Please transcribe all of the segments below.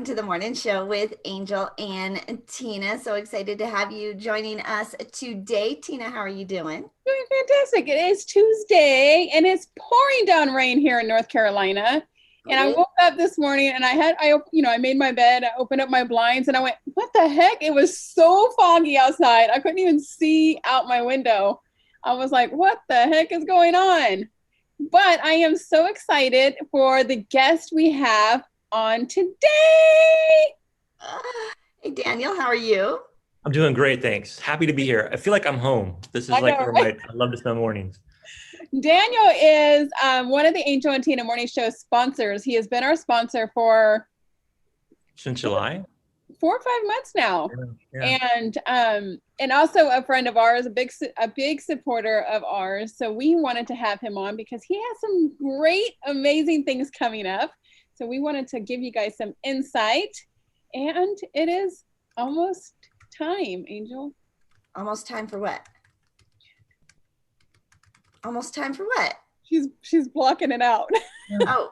To the morning show with Angel and Tina. So excited to have you joining us today. Tina, how are you doing? Doing fantastic. It is Tuesday and it's pouring down rain here in North Carolina. And I Okay. woke up this morning and I made my bed, I opened up my blinds and I went, what the heck? It was so foggy outside. I couldn't even see out my window. I was like, what the heck is going on? But I am so excited for the guest we have on today. Hey, Daniel, how are you? I'm doing great, thanks. Happy to be here. I feel like I'm home. This is I like know, where right? I love to spend mornings. Daniel is one of the Angel and Tina Morning Show sponsors. He has been our sponsor for Since July? 4 or 5 months now, Yeah. and also a friend of ours, a big supporter of ours. So we wanted to have him on because he has some great, amazing things coming up. So we wanted to give you guys some insight, and it is almost time, Angel. Almost time for what? Almost time for what? She's blocking it out. Oh,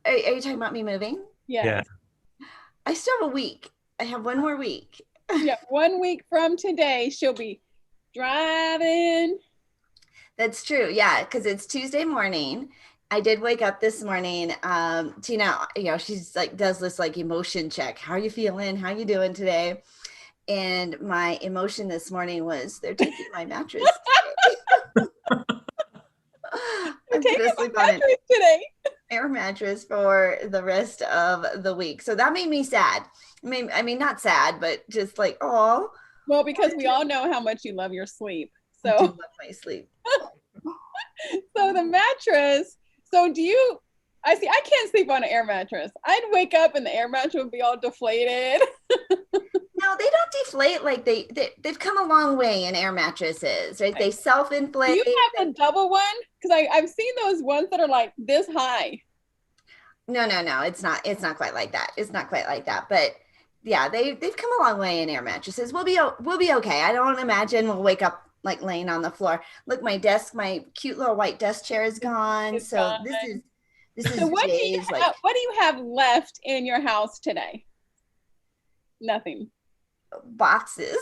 are you talking about me moving? Yes. Yeah. I still have a week. I have one more week. Yeah, 1 week from today, she'll be driving. That's true. Yeah, because it's Tuesday morning. I did wake up this morning. Tina, she's like does this like emotion check. How are you feeling? How you doing today? And my emotion this morning was they're taking my mattress today. We're I'm taking gonna my sleep on an mattress today. air mattress for the rest of the week. So that made me sad. I mean, not sad, but just like, oh, Well, because we all know how much you love your sleep. I do So, love my sleep. so the mattress. So do you? I see. I can't sleep on an air mattress. I'd wake up and the air mattress would be all deflated. No, they don't deflate like they've come a long way in air mattresses, right? They Do self-inflate. you have the double one? Because I've seen those ones that are like this high. No. It's not quite like that. It's not quite like that. But yeah, they've come a long way in air mattresses. We'll be okay. I don't imagine we'll wake up like laying on the floor. Look, my cute little white desk chair is gone. It's So gone. this So is days like what do you have left in your house today? Nothing. boxes.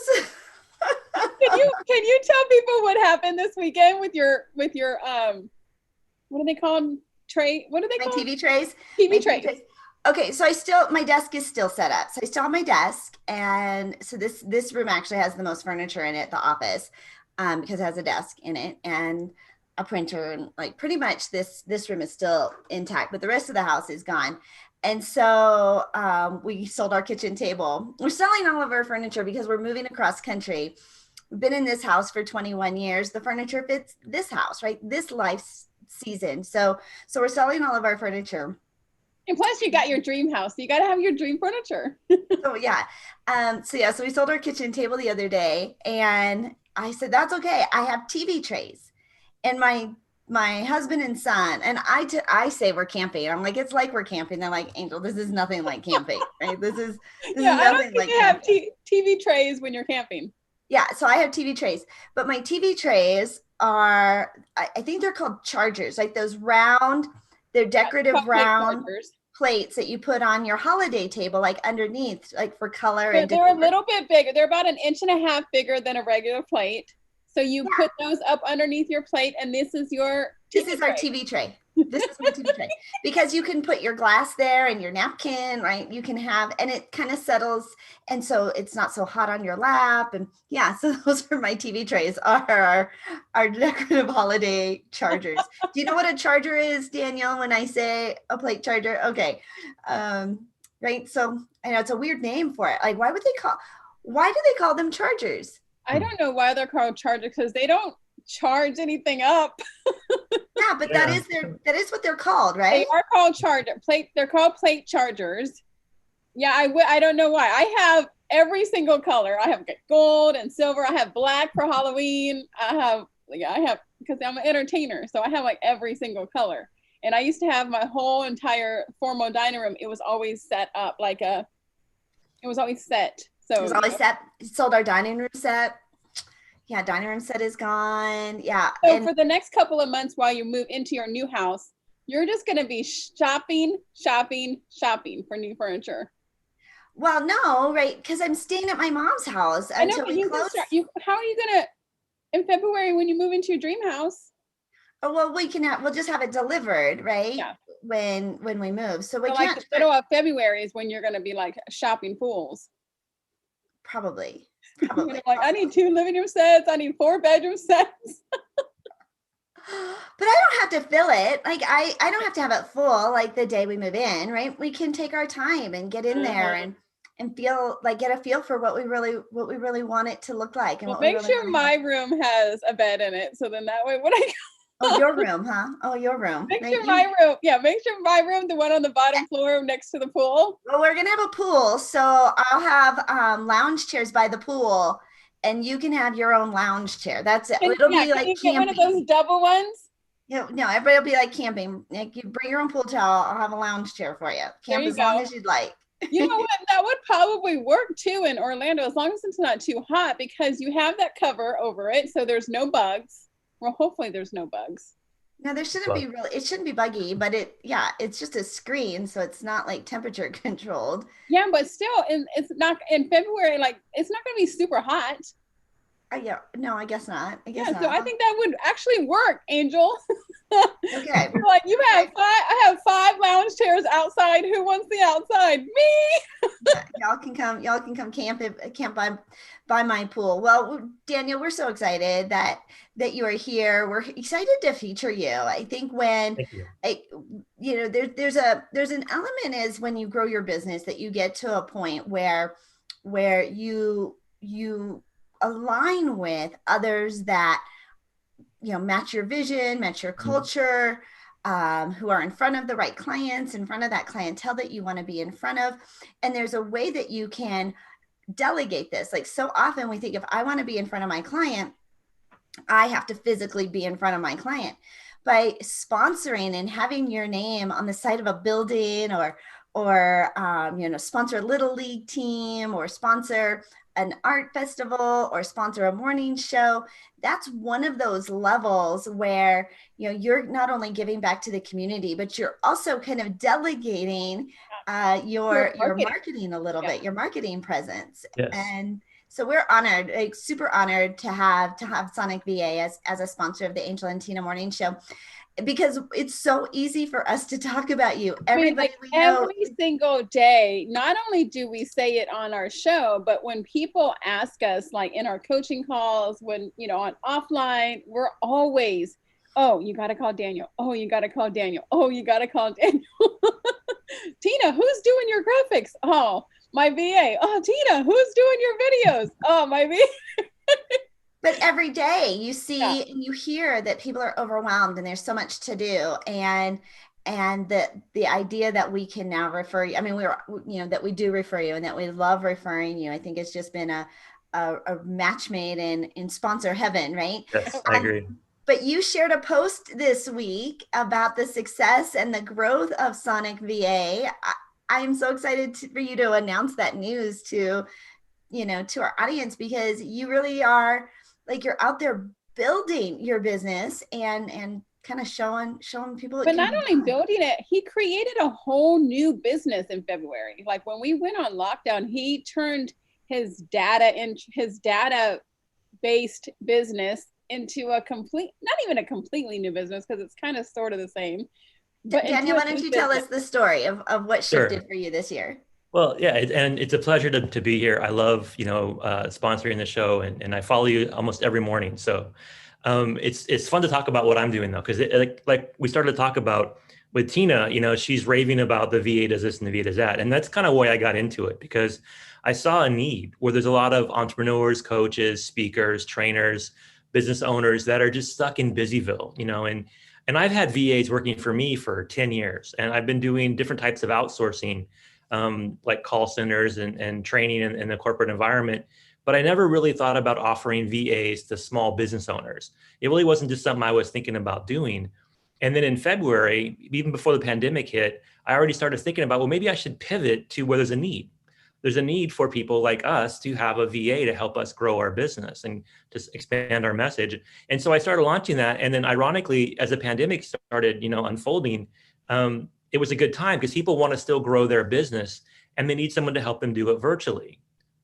Can you tell people what happened this weekend with your what are they called? What are they My called? TV trays. My TV TV trays. trays. Okay, so my desk is still set up. So I still have my desk, and so this room actually has the most furniture in it, the office, because it has a desk in it and a printer, and like pretty much this room is still intact, but the rest of the house is gone. And so we sold our kitchen table. We're selling all of our furniture because we're moving across country. We've been in this house for 21 years. The furniture fits this house, right? This life season. So we're selling all of our furniture. And plus, you got your dream house. So you got to have your dream furniture. So yeah. So we sold our kitchen table the other day, and I said that's okay. I have TV trays, and my husband and son and I say we're camping. I'm like, it's like we're camping. They're like, Angel, this is nothing like camping, right? This Yeah, is I don't nothing think like you have camping. TV trays when you're camping. Yeah, so I have TV trays, but my TV trays are, I think they're called chargers, like those round, they're decorative Cupcake round chargers. plates that you put on your holiday table, like underneath, like for color and They're a decor. little bit bigger. They're about an inch and a half bigger than a regular plate. So you Yeah, put those up underneath your plate, and this is your this TV is our tray. TV tray. This is my TV tray because you can put your glass there and your napkin, right? You can have, and it kind of settles, and so it's not so hot on your lap. And yeah, so those are my TV trays. Are our decorative holiday chargers. Do you know what a charger is, Danielle? When I say a plate charger, okay, right. So I know it's a weird name for it. Like, Why do they call them chargers? I don't know why they're called chargers because they don't charge anything up. Yeah, but Yeah. that is what they're called, They right? are called charger plate. They're called plate chargers. Yeah, I don't know why. I have every single color. I have gold and silver. I have black for Halloween. I have because I'm an entertainer, so I have like every single color. And I used to have my whole entire formal dining room. It was always set up like a. It was always set. It was always set. Sold our dining room set. Yeah, dining room set is gone. Yeah, So and for the next couple of months while you move into your new house, you're just going to be shopping for new furniture. Well, no, right? Because I'm staying at my mom's house I know, until but we you can close. start. How are you gonna in February when you move into your dream house? Oh, well, we'll just have it delivered, right? Yeah. When we move. So we So like can't the start middle of February is when you're gonna be like shopping pools. probably. You're gonna Probably. be like, I need 2 living room sets. I need 4 bedroom sets. But I don't have to fill it. Like I don't have to have it full like the day we move in, right? We can take our time and get in there and feel like get a feel for what we really want it to look like and Well, what we make really sure want to have. my room has a bed in it. So then that way when I Oh, your room, huh? Oh, your room. make Right? sure my room, yeah, make sure my room, the one on the bottom floor next to the pool. Well, we're gonna have a pool, so I'll have lounge chairs by the pool, and you can have your own lounge chair. That's it. And It'll yeah, be can like you get one of camping. those double ones? No, everybody will be like camping. Like you bring your own pool towel. I'll have a lounge chair for you. There Camp you as long go. as you'd like. You know what? That would probably work too in Orlando as long as it's not too hot because you have that cover over it. So there's no bugs. Well, hopefully there's no bugs. No, there shouldn't Well, be really. It shouldn't be buggy, but yeah, it's just a screen, so it's not like temperature controlled. Yeah, but still, it's not in February, like it's not going to be super hot. Yeah, no, I guess not. I guess Yeah, so not. I think that would actually work, Angel. Okay. Like you have Okay. I have 5 lounge chairs outside. Who wants the outside? Me. Yeah, y'all can come. Y'all can come camp by my pool. Well, Daniel, we're so excited that you are here. We're excited to feature you. I think when thank you. I, there's an element is when you grow your business that you get to a point where you align with others that match your vision, match your Mhm. culture, who are in front of the right clients, in front of that clientele that you want to be in front of. And there's a way that you can delegate this. Like so often we think if I want to be in front of my client, I have to physically be in front of my client. By sponsoring and having your name on the side of a building or sponsor a little league team or sponsor an art festival or sponsor a morning show, that's one of those levels where you're not only giving back to the community, but you're also kind of delegating Your your marketing. marketing a little Yeah. bit, your marketing presence. Yes. And so we're honored, like super honored to have Sonic VA as a sponsor of the Angel and Tina Morning Show because it's so easy for us to talk about you. I mean, Everybody like we know. every single day, not only do we say it on our show, but when people ask us, like in our coaching calls, when, on offline, we're always, oh, you got to call Daniel. Oh, you got to call Daniel. Oh, you got to call Daniel. Tina, who's doing your graphics? Oh, my VA. Oh, Tina, who's doing your videos? Oh, my VA. But every day you Yeah. see and you hear that people are overwhelmed and there's so much to do. And the idea that we can now refer you, I mean, that we do refer you and that we love referring you, I think it's just been a match made in sponsor heaven, right? Yes, I Um, agree. but you shared a post this week about the success and the growth of Sonic VA. I am so excited for you to announce that news to our audience because you really are like you're out there building your business and kind of showing people it But can not be only done. building it, he created a whole new business in February. Like when we went on lockdown, he turned his data based business into not even a completely new business because it's kind of sort of the same, but into Daniel, a why don't new you tell business. us the story of what Sure. shifted for you this year? Well, yeah, and it's a pleasure to be here. I love, sponsoring the show, and I follow you almost every morning. So it's fun to talk about what I'm doing though, because like we started to talk about with Tina, she's raving about the VA does this and the VA does that, and that's kind of why I got into it because I saw a need where there's a lot of entrepreneurs, coaches, speakers, trainers, business owners that are just stuck in Busyville, and I've had VAs working for me for 10 years, and I've been doing different types of outsourcing like call centers and training in the corporate environment. But I never really thought about offering VAs to small business owners. It really wasn't just something I was thinking about doing. And then in February, even before the pandemic hit, I already started thinking about, well, maybe I should pivot to where there's a need. There's a need for people like us to have a VA to help us grow our business and to expand our message. And so I started launching that. And then ironically, as the pandemic started, unfolding, it was a good time because people want to still grow their business and they need someone to help them do it virtually.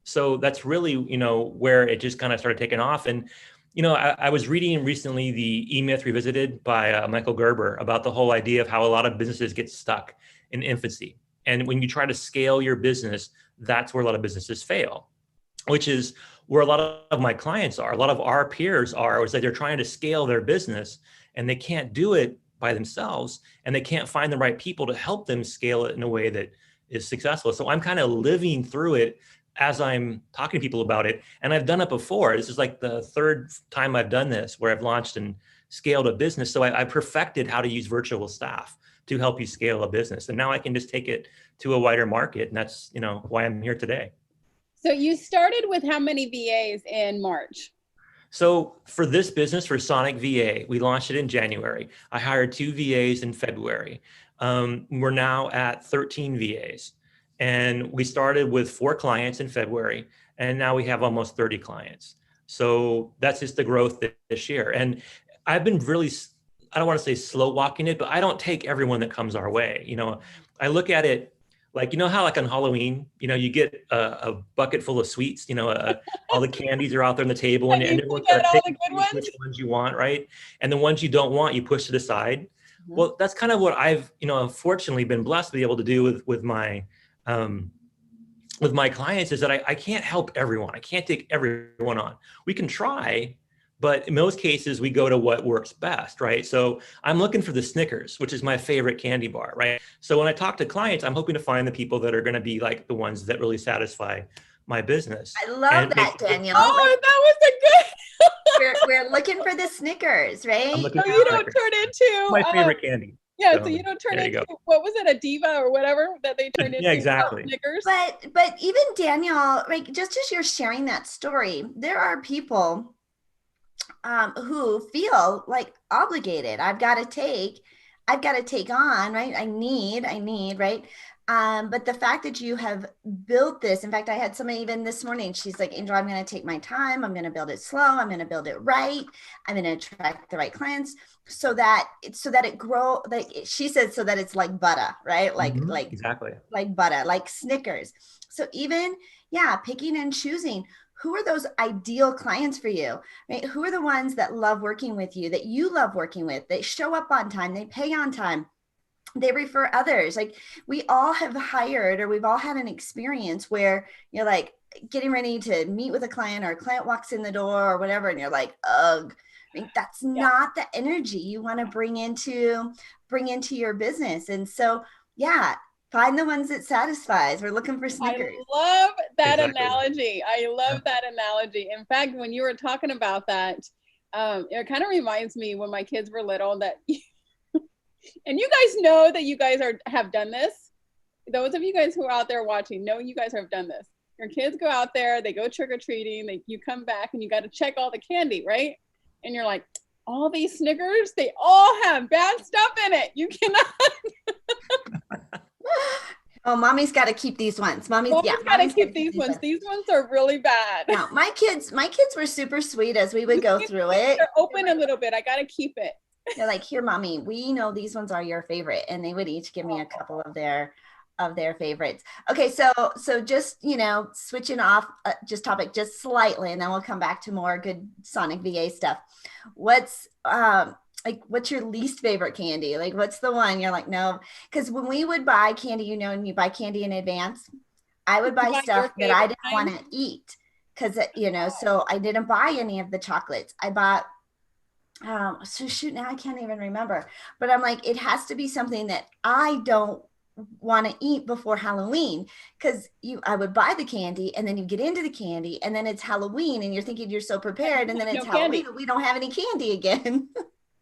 So that's really, where it just kind of started taking off. And, I was reading recently the E-Myth Revisited by Michael Gerber about the whole idea of how a lot of businesses get stuck in infancy. And when you try to scale your business, that's where a lot of businesses fail, which is where a lot of my clients are, a lot of our peers are, is that they're trying to scale their business and they can't do it by themselves, and they can't find the right people to help them scale it in a way that is successful. So I'm kind of living through it as I'm talking to people about it. And I've done it before. This is like the third time I've done this, where I've launched and scaled a business. So I perfected how to use virtual staff to help you scale a business. And now I can just take it to a wider market. And that's, why I'm here today. So you started with how many VAs in March? So for this business, for Sonic VA, we launched it in January. I hired 2 VAs in February. We're now at 13 VAs. And we started with 4 clients in February, and now we have almost 30 clients. So that's just the growth this year. And I've been really, I don't want to say slow walking it, but I don't take everyone that comes our way. I look at it like, how like on Halloween, you get a bucket full of sweets, all the candies are out there on the table, and everyone's got to pick which ones you want, right? And the ones you don't want, you push to the side. Mm-hmm. Well, that's kind of what I've, unfortunately been blessed to be able to do with my clients, is that I can't help everyone. I can't take everyone on. We can try, but in most cases we go to what works best, right? So I'm looking for the Snickers, which is my favorite candy bar, right? So when I talk to clients, I'm hoping to find the people that are going to be like the ones that really satisfy my business. I love that, Daniel. Oh, that was a good. we're looking for the Snickers, right? So you don't turn into my favorite candy. Yeah, so you don't turn into, what was it, a diva or whatever that they turned into? Yeah, exactly. Snickers. But even Daniel, like, just as you're sharing that story, there are people who feel like obligated. I've got to take on, right? I need, right? But the fact that you have built this, in fact, I had somebody even this morning, she's like, Angel, I'm going to take my time. I'm going to build it slow. I'm going to build it right. I'm going to attract the right clients so that it grow. Like she said, so that it's like butter, right? Like exactly like butter, like Snickers. So even, picking and choosing, who are those ideal clients for you, right? Who are the ones that love working with you, that you love working with, they show up on time, they pay on time, they refer others. Like we all have hired, or we've all had an experience where you're like getting ready to meet with a client, or a client walks in the door or whatever, and you're like, ugh. I mean, that's not the energy you want to bring into your business. And so, find the ones that satisfies. We're looking for Snickers. I love that analogy. I love that analogy. In fact, when you were talking about that, it kind of reminds me when my kids were little that, and you guys know that you guys have done this. Those of you guys who are out there watching know you guys have done this. Your kids go out there, they go trick-or-treating, you come back and you got to check all the candy, right? And you're like, all these Snickers, they all have bad stuff in it. You cannot. Oh, mommy's got to keep these ones. Mommy's got to keep these ones. These ones are really bad. No, my kids were super sweet as we would go through it. They're open a little bit. I got to keep it. They're like, here, mommy, we know these ones are your favorite. And they would each give me a couple of their favorites. Okay. So just, switching off just topic just slightly, and then we'll come back to more good Sonic VA stuff. What's your least favorite candy? Like, what's the one you're like, no? Because when we would buy candy, and you buy candy in advance, I would buy stuff that I didn't want to eat because, so I didn't buy any of the chocolates. I bought, now I can't even remember, but I'm like, it has to be something that I don't want to eat before Halloween, because I would buy the candy and then you get into the candy and then it's Halloween and you're thinking you're so prepared and then it's Halloween and we don't have any candy again.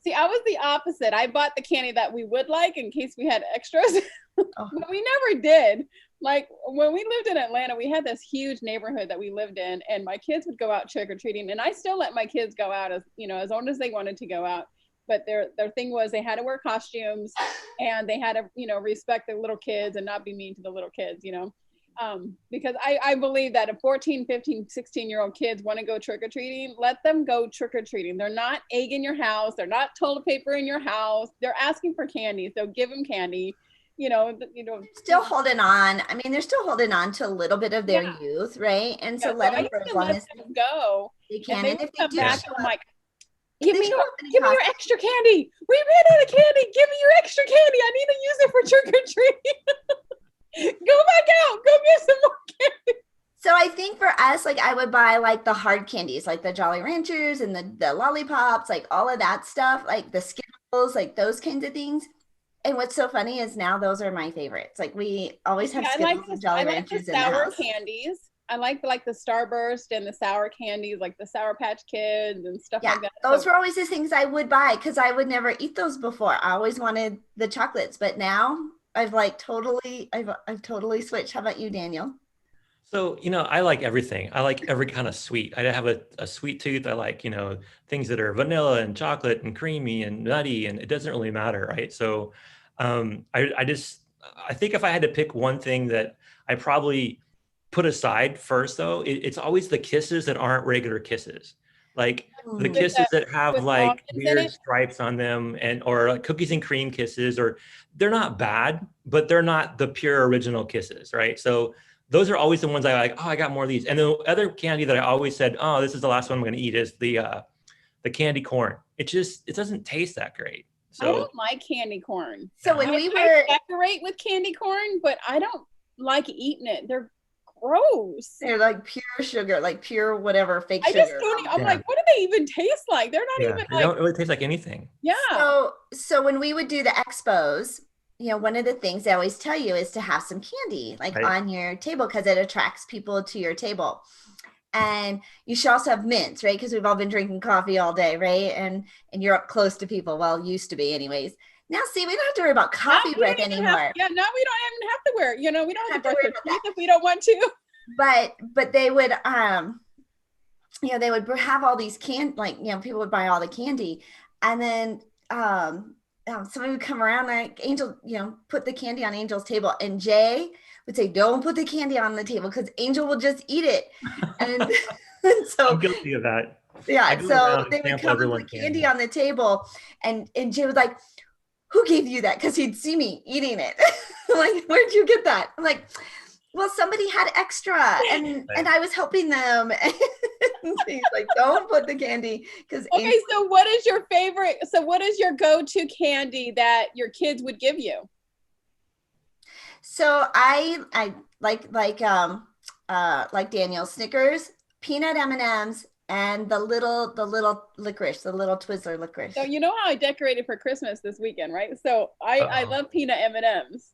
See, I was the opposite. I bought the candy that we would like in case we had extras, but we never did. Like when we lived in Atlanta, we had this huge neighborhood that we lived in, and my kids would go out trick-or-treating, and I still let my kids go out as long as they wanted to go out. But their thing was they had to wear costumes and they had to, respect the little kids and not be mean to the little kids, because I believe that if 14, 15, 16-year-old kids want to go trick-or-treating, let them go trick-or-treating. They're not egg in your house. They're not toilet paper in your house. They're asking for candy. So give them candy. Still holding on. I mean, they're still holding on to a little bit of their youth, right? And so Yeah, let so I them used for as to long let as them go, they and can. they And would if they come do back, show and I'm up, like, if they show up any give me your costume, extra candy. We ran out of candy. Give me your extra candy. I need to use it for trick or treat. Go back out. Go get some more candy. so I think for us, like I would buy like the hard candies, like the Jolly Ranchers and the lollipops, like all of that stuff, like the Skittles, like those kinds of things. And what's so funny is now those are my favorites. Like we always have Yeah, Skittles and Jolly I like the Ranchers in the sour house. candies. I like the Starburst and the sour candies, like the Sour Patch Kids and stuff Yeah, like that. those So were always the things I would buy because I would never eat those before. I always wanted the chocolates, but now I've totally switched. How about you, Daniel? So, I like everything. I like every kind of sweet. I have a sweet tooth. I like, things that are vanilla and chocolate and creamy and nutty, and it doesn't really matter, right? So, I think if I had to pick one thing that I probably put aside first, though, it's always the kisses that aren't regular kisses. Like the Mm. with kisses that have with like almonds in weird it. stripes on them or like cookies and cream kisses, or they're not bad, but they're not the pure original kisses, right? So those are always the ones I like. Oh, I got more of these. And the other candy that I always said, oh, this is the last one I'm going to eat is the candy corn. It doesn't taste that great. I So don't like candy corn. So when I decorate with candy corn, but I don't like eating it. They're gross. they're like pure sugar, like pure whatever fake I just sugar. don't. I'm yeah, like, what do they even taste like? They're not yeah, even they like. don't really taste like anything. Yeah. So when we would do the expos, one of the things they always tell you is to have some candy like Right. on your table because it attracts people to your table. And you should also have mints, right? Because we've all been drinking coffee all day, right? And you're up close to people. Well, used to be anyways. Now, see, we don't have to worry about Now coffee we don't break even have. anymore. Yeah. Now we don't even have to wear. We don't have to brush worry our about teeth that. if we don't want to. But they would they would have all these people would buy all the candy, and then somebody would come around like Angel, put the candy on Angel's table, and Jay would say, "Don't put the candy on the table because Angel will just eat it," and, and so I'm guilty of that. I yeah, go so around and they would sample come and everyone's put candy on the table, and Jay was like, "Who gave you that?" Because he'd see me eating it. Like, where'd you get that? I'm like, well, somebody had extra, and I was helping them. And he's like, don't put the candy because Okay, so what is your favorite? So what is your go-to candy that your kids would give you? So I like Daniel Snickers, peanut M&Ms, and the little licorice, the little Twizzler licorice. So you know how I decorated for Christmas this weekend, right? So I love peanut M&Ms.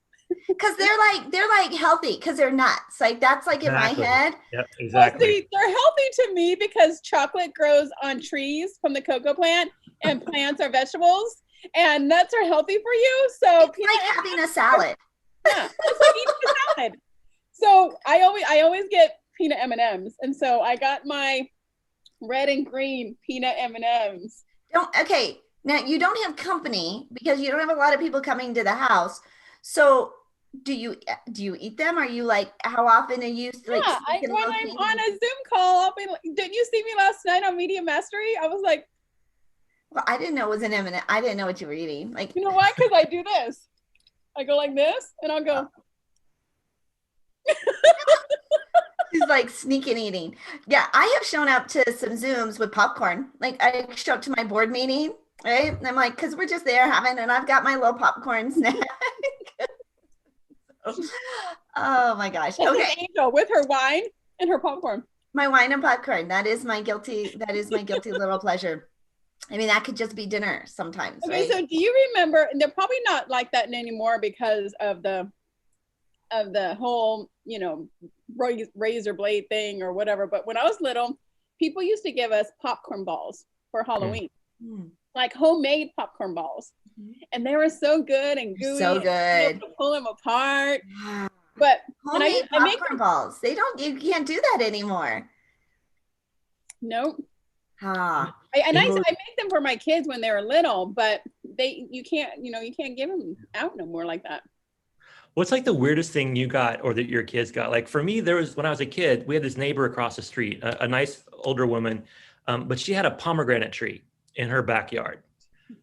Because they're like healthy because they're nuts. Like that's like Exactly. in my head. Yep, Well, exactly. see, they're healthy to me because chocolate grows on trees from the cocoa plant, and plants are vegetables, and nuts are healthy for you. So It's like having a salad. yeah, it's like eating a salad. So I always get peanut M&Ms, and so I got my red and green peanut M&Ms. Okay, now you don't have company because you don't have a lot of people coming to the house. So do you eat them? Are you like how often are you like Yeah, when I'm on a Zoom call, I'll be like, didn't you see me last night on Media Mastery? I was like, well, I didn't know it was an M&M. I didn't know what you were eating. Like, you know why? Because I do this. I go like this, and I'll go. she's like sneaking eating. Yeah, I have shown up to some Zooms with popcorn. Like I show up to my board meeting, right? And I'm like, because we're just there having, and I've got my little popcorn snack. Oh my gosh. This Okay. is Angel with her wine and her popcorn. My wine and popcorn. That is my guilty little pleasure. I mean, that could just be dinner sometimes. Okay, right? so do you remember? And they're probably not like that anymore because of the whole, razor blade thing or whatever. But when I was little, people used to give us popcorn balls for Halloween, like homemade popcorn balls, and they were so good and gooey. So good. To pull them apart. But homemade popcorn balls. You can't do that anymore. Nope. Ah. I make them for my kids when they were little, but you can't give them out no more like that. What's like the weirdest thing you got or that your kids got? Like for me, when I was a kid, we had this neighbor across the street, a nice older woman, but she had a pomegranate tree in her backyard.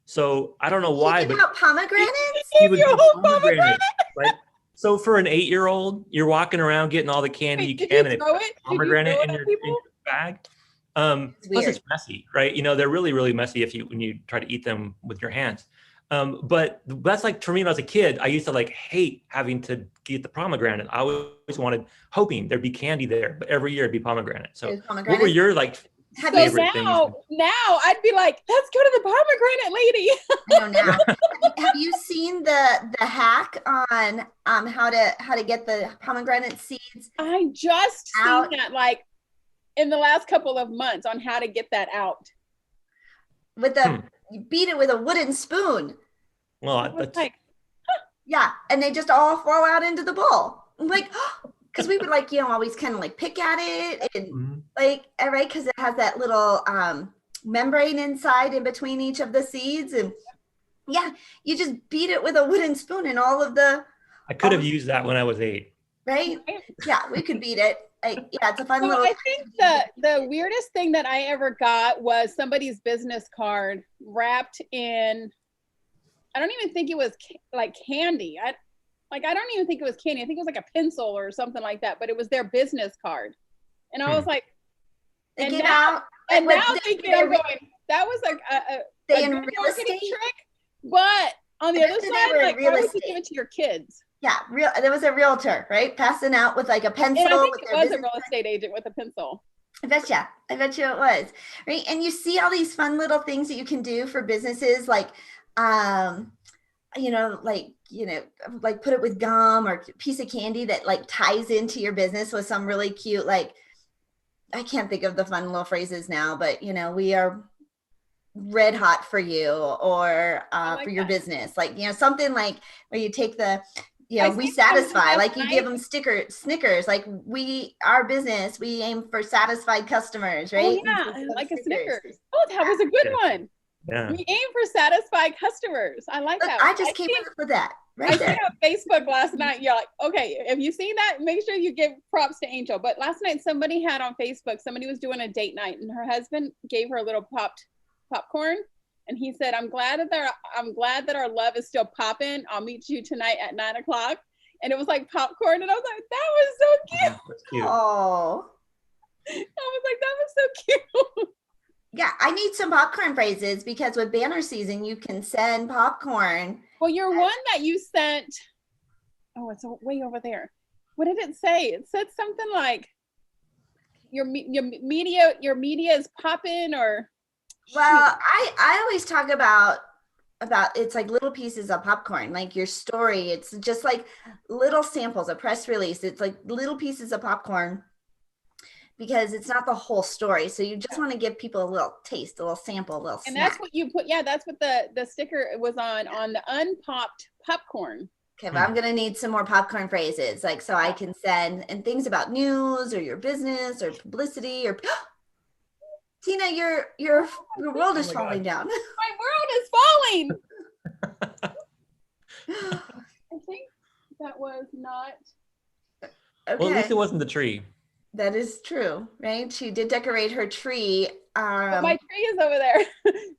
So I don't know why, but pomegranates? she would do pomegranate. Right. So for an 8-year-old, you're walking around getting all the candy Wait, you did can you and throw it? it's Did you pomegranate throw in it your, at people? bag. It's Plus weird. it's messy, right? That really, really messy when you try to eat them with your hands. But that's like, for me, when I was a kid, I used to like hate having to get the pomegranate. I always hoping there'd be candy there, but every year it'd be pomegranate. So There's what were pomegranates. your like Have So you favorite things? now I'd be like, let's go to the pomegranate lady. I know now. Have you seen the hack on how to get the pomegranate seeds I just out seen that like in the last couple of months on how to get that out. with the you beat it with a wooden spoon? Well, I was that's like, Yeah, and they just all fall out into the bowl. I'm like, because we would like always kind of like pick at it and like right because it has that little membrane inside in between each of the seeds and yeah, you just beat it with a wooden spoon and all of the. I could have used that when I was 8. Right? Yeah, we could beat it. Yeah, it's a fun so little. I think the weirdest thing that I ever got was somebody's business card wrapped in, I don't even think it was like candy. I don't even think it was candy. I think it was like a pencil or something like that, but it was their business card. And I was like, They and gave now, out. and what, now thinking I'm going, that was like a they in good real marketing estate. trick. But on the I other bet they side, were in like, real why would you estate. give it to your kids? Yeah, there was a realtor, right? Passing out with like a pencil. And I think with it their was a business real estate agent with a pencil. I bet you. I bet you it was. Right. And you see all these fun little things that you can do for businesses like like put it with gum or piece of candy that like ties into your business with some really cute, like I can't think of the fun little phrases now, but we are red hot for you or like for your that. business. Like, something like where you take the I we seen something satisfy, last like you night. give them Snickers, like our business, we aim for satisfied customers, right? Oh yeah, like a Snickers. Oh, that was a good one. Yeah. We aim for satisfied customers. I like Look, that. I just came up with that right there. I seen on Facebook last night. You're like, okay, if you seen that, make sure you give props to Angel. But last night, somebody had on Facebook, somebody was doing a date night, and her husband gave her a little popcorn, and he said, I'm glad that our love is still popping. I'll meet you tonight at 9:00. And it was like popcorn, and I was like, that was so cute. That's cute. Oh, I was like, that was so cute. yeah, I need some popcorn phrases because with banner season, you can send popcorn. Well, your one that you sent, oh, it's way over there. What did it say? It said something like your media is popping, or Well, I always talk about it's like little pieces of popcorn, like your story. It's just like little samples, a press release. It's like little pieces of popcorn because it's not the whole story. So you just want to give people a little taste, a little sample, a little and snack. that's what you put. Yeah, that's what the sticker was on the unpopped popcorn. Okay, but I'm gonna need some more popcorn phrases, like so I can send and things about news or your business or publicity or Tina, your world is falling down. My world is falling. I think that was not. Okay. Well, at least it wasn't the tree. That is true, right? She did decorate her tree. But my tree is over there.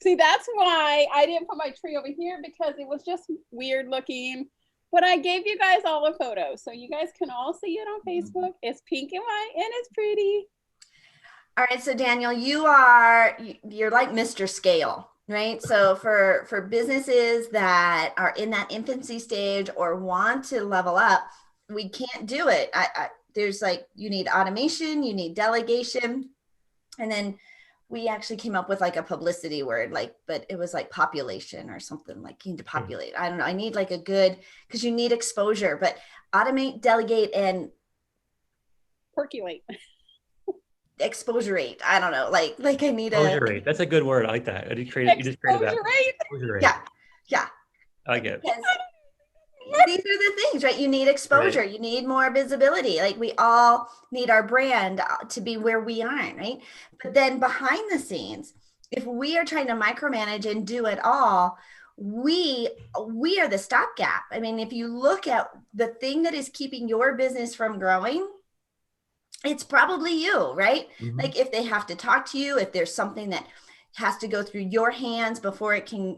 See, that's why I didn't put my tree over here because it was just weird looking. But I gave you guys all the photos, so you guys can all see it on Facebook. It's pink and white, and it's pretty. All right, so Daniel, you're like Mr. Scale, right? So for businesses that are in that infancy stage or want to level up, we can't do it. There's like, you need automation, you need delegation. And then we actually came up with like a publicity word, but it was like population or something, like you need to populate. I don't know. I need like a good, because you need exposure, but automate, delegate, and percolate. Exposure rate. I don't know. Like I need exposure rate. That's a good word. I like that. You just created that. Exposure rate. Yeah. I like it. These are the things, right? You need exposure. Right. You need more visibility. Like we all need our brand to be where we aren't, right? But then behind the scenes, if we are trying to micromanage and do it all, we are the stopgap. I mean, if you look at the thing that is keeping your business from growing, it's probably you, right? Mm-hmm. Like if they have to talk to you, if there's something that has to go through your hands before it can,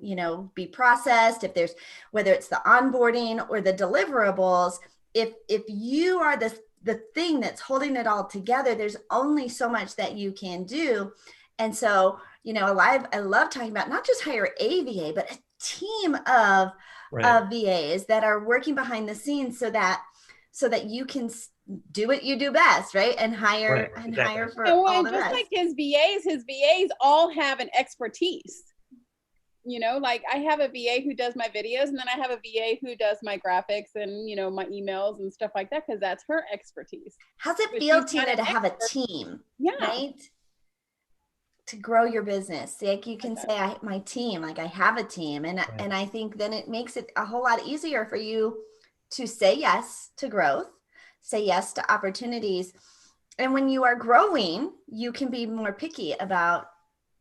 be processed. If there's, whether it's the onboarding or the deliverables, if you are the thing that's holding it all together, there's only so much that you can do. And so, I love talking about not just hire a VA, but a team of VAs that are working behind the scenes so that you can do what you do best, right? And hire for all the just rest. like his VAs all have an expertise. Like I have a VA who does my videos, and then I have a VA who does my graphics and, my emails and stuff like that, because that's her expertise. How's it feel, Tina, to have a team? Yeah. Right? To grow your business. Like you can say, my team, like I have a team. And I think then it makes it a whole lot easier for you to say yes to growth, say yes to opportunities. And when you are growing, you can be more picky about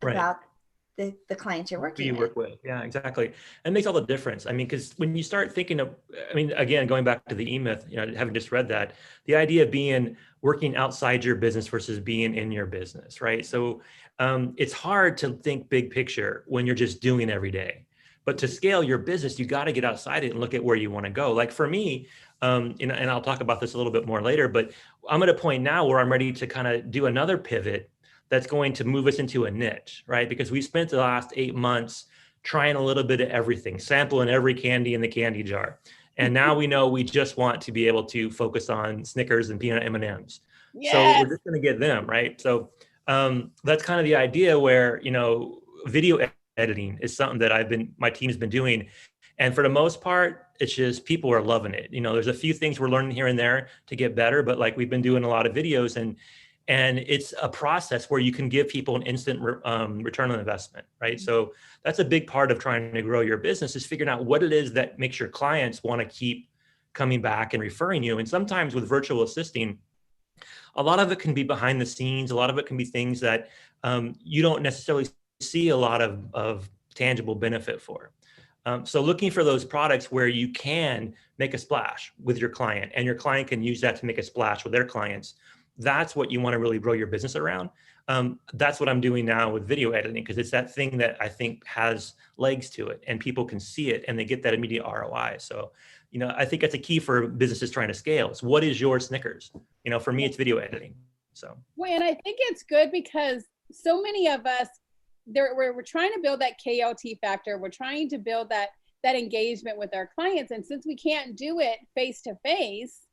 the clients you're working with. Yeah, exactly. And it makes all the difference. I mean, because when you start thinking of, again, going back to the E-Myth, having just read that, the idea of working outside your business versus being in your business, right? So it's hard to think big picture when you're just doing every day. But to scale your business, you got to get outside it and look at where you want to go. Like for me, and I'll talk about this a little bit more later, but I'm at a point now where I'm ready to kind of do another pivot that's going to move us into a niche, right? Because we spent the last 8 months trying a little bit of everything, sampling every candy in the candy jar. And now we know we just want to be able to focus on Snickers and peanut M&Ms. Yes. So we're just going to get them, right? So that's kind of the idea where, video editing is something that my team's been doing. And for the most part, it's just people are loving it. There's a few things we're learning here and there to get better, but like we've been doing a lot of videos and it's a process where you can give people an instant return on investment, right? Mm-hmm. So that's a big part of trying to grow your business, is figuring out what it is that makes your clients want to keep coming back and referring you. And sometimes with virtual assisting, a lot of it can be behind the scenes. A lot of it can be things that you don't necessarily see a lot of tangible benefit for. So looking for those products where you can make a splash with your client and your client can use that to make a splash with their clients. That's what you want to really grow your business around. That's what I'm doing now with video editing, because it's that thing that I think has legs to it and people can see it and they get that immediate ROI. So, I think that's a key for businesses trying to scale. Is what is your Snickers? For me, it's video editing. So. Well, and I think it's good because so many of us, we're trying to build that KLT factor. We're trying to build that engagement with our clients. And since we can't do it face to face,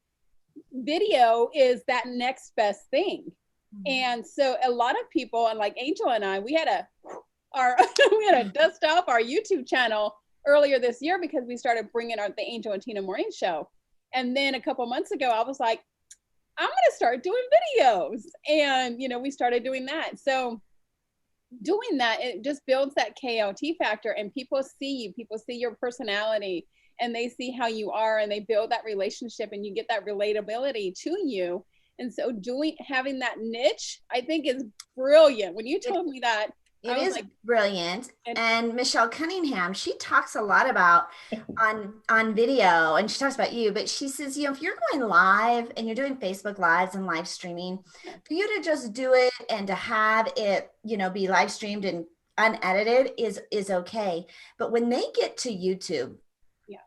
video is that next best thing. Mm-hmm. And so a lot of people, and like Angel and I, we had to dust off our YouTube channel earlier this year because we started bringing the Angel and Tina Morning show. And then a couple months ago, I was like, I'm going to start doing videos. And, we started doing that. So doing that, it just builds that KLT factor, and people see your personality, and they see how you are, and they build that relationship, and you get that relatability to you. And so having that niche, I think, is brilliant. When you told me that, it is brilliant. And Michelle Cunningham, she talks a lot about on video, and she talks about you, but she says, if you're going live and you're doing Facebook Lives and live streaming, for you to just do it and to have it, be live streamed and unedited is okay. But when they get to YouTube,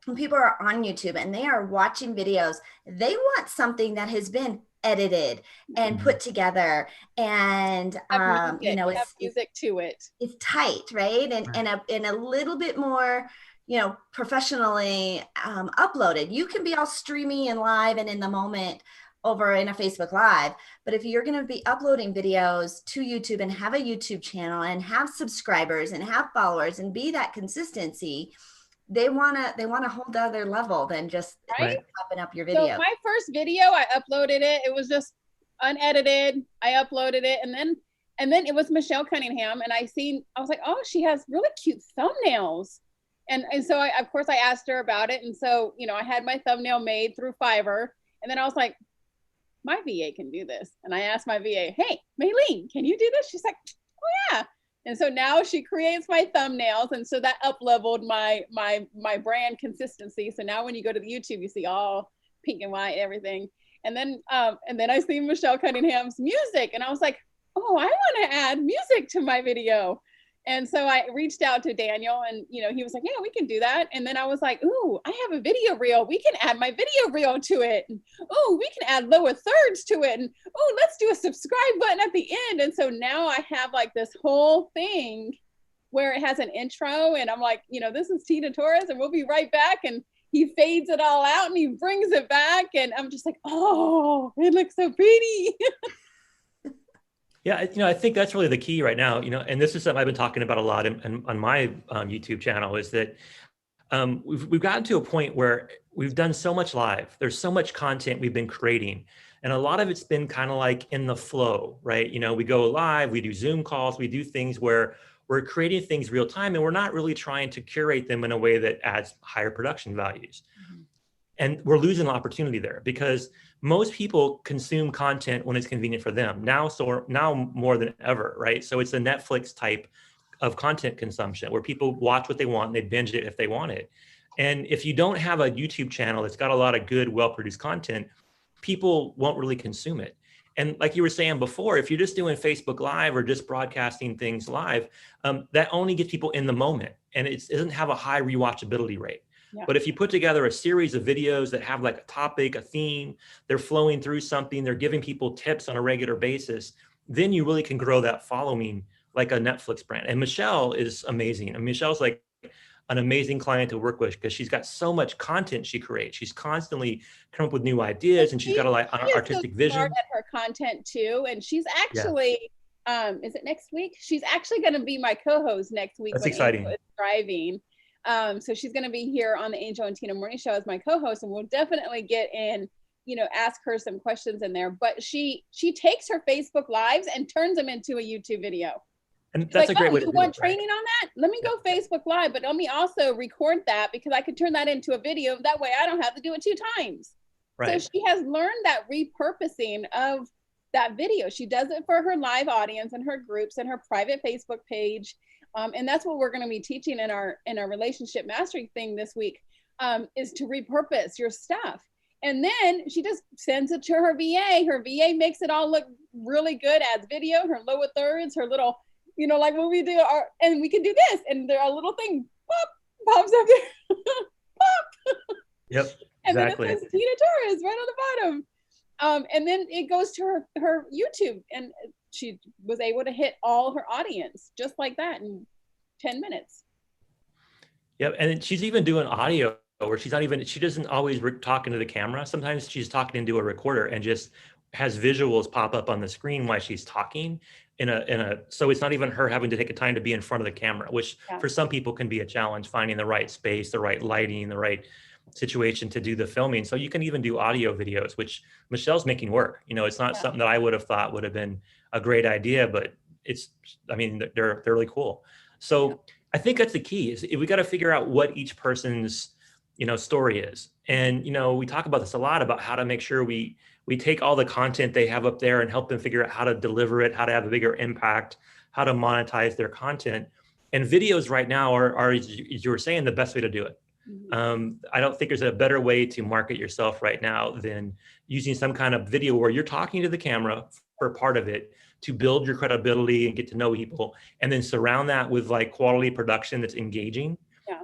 when people are on YouTube and they are watching videos, they want something that has been edited and put together, and it's music to it. It's tight, right? And a little bit more, professionally uploaded. You can be all streamy and live and in the moment over in a Facebook Live, but if you're going to be uploading videos to YouTube and have a YouTube channel and have subscribers and have followers and be that consistency, they want a whole other level than just popping up your video. So my first video, I uploaded it. It was just unedited. I uploaded it, and then it was Michelle Cunningham, and I was like, oh, she has really cute thumbnails, and so of course I asked her about it, and so I had my thumbnail made through Fiverr, and then I was like, my VA can do this, and I asked my VA, hey, Maylene, can you do this? She's like, oh yeah. And so now she creates my thumbnails, and so that up-leveled my brand consistency. So now when you go to the YouTube, you see all pink and white and everything. And then I see Michelle Cunningham's music, and I was like, oh, I want to add music to my video. And so I reached out to Daniel and, he was like, yeah, we can do that. And then I was like, ooh, I have a video reel. We can add my video reel to it. And, oh, we can add lower thirds to it. And, oh, let's do a subscribe button at the end. And so now I have like this whole thing where it has an intro and I'm like, this is Tina Torres and we'll be right back. And he fades it all out and he brings it back. And I'm just like, oh, it looks so pretty. Yeah, I think that's really the key right now, and this is something I've been talking about a lot on my YouTube channel, is that we've gotten to a point where we've done so much live. There's so much content we've been creating, and a lot of it's been kind of like in the flow, right? We go live, we do Zoom calls, we do things where we're creating things real time, and we're not really trying to curate them in a way that adds higher production values. Mm-hmm. And we're losing an opportunity there because most people consume content when it's convenient for them now more than ever, right? So it's a Netflix type of content consumption where people watch what they want and they binge it if they want it. And if you don't have a YouTube channel that's got a lot of good, well-produced content, people won't really consume it. And like you were saying before, if you're just doing Facebook Live or just broadcasting things live, that only gets people in the moment and it doesn't have a high rewatchability rate. Yeah. But if you put together a series of videos that have like a topic, a theme, they're flowing through something, they're giving people tips on a regular basis, then you really can grow that following like a Netflix brand. And Michelle is amazing. And Michelle's like an amazing client to work with because she's got so much content she creates. She's constantly come up with new ideas and she's got an artistic vision. At her content too. And she's actually, is it next week? She's actually going to be my co-host next week. That's exciting. Angel is driving. So she's going to be here on the Angel and Tina Morning Show as my co-host, and we'll definitely get in, ask her some questions in there. But she takes her Facebook Lives and turns them into a YouTube video. And that's like, a great way to do it. You want training on that? Let me go Facebook Live, but let me also record that because I could turn that into a video. That way I don't have to do it 2 times. Right. So she has learned that repurposing of that video. She does it for her live audience and her groups and her private Facebook page. And that's what we're going to be teaching in our relationship mastery thing this week, is to repurpose your stuff. And then she just sends it to her VA. Her VA makes it all look really good, adds video, her lower thirds, her little, like when we do and we can do this, and there are a little thing pops up there. Pop. Yep. And exactly. Then it says Tina Torres right on the bottom. And then it goes to her YouTube, and she was able to hit all her audience just like that in 10 minutes. Yep. And she's even doing audio where she doesn't always talk into the camera. Sometimes she's talking into a recorder and just has visuals pop up on the screen while she's talking so it's not even her having to take a time to be in front of the camera, which for some people can be a challenge, finding the right space, the right lighting, the right situation to do the filming. So you can even do audio videos, which Michelle's making work. It's not something that I would have thought would have been a great idea, but they're really cool. So I think that's the key, is we got to figure out what each person's, story is. And, we talk about this a lot about how to make sure we take all the content they have up there and help them figure out how to deliver it, how to have a bigger impact, how to monetize their content. And videos right now are as you were saying, the best way to do it. I don't think there's a better way to market yourself right now than using some kind of video where you're talking to the camera for part of it to build your credibility and get to know people, and then surround that with like quality production that's engaging.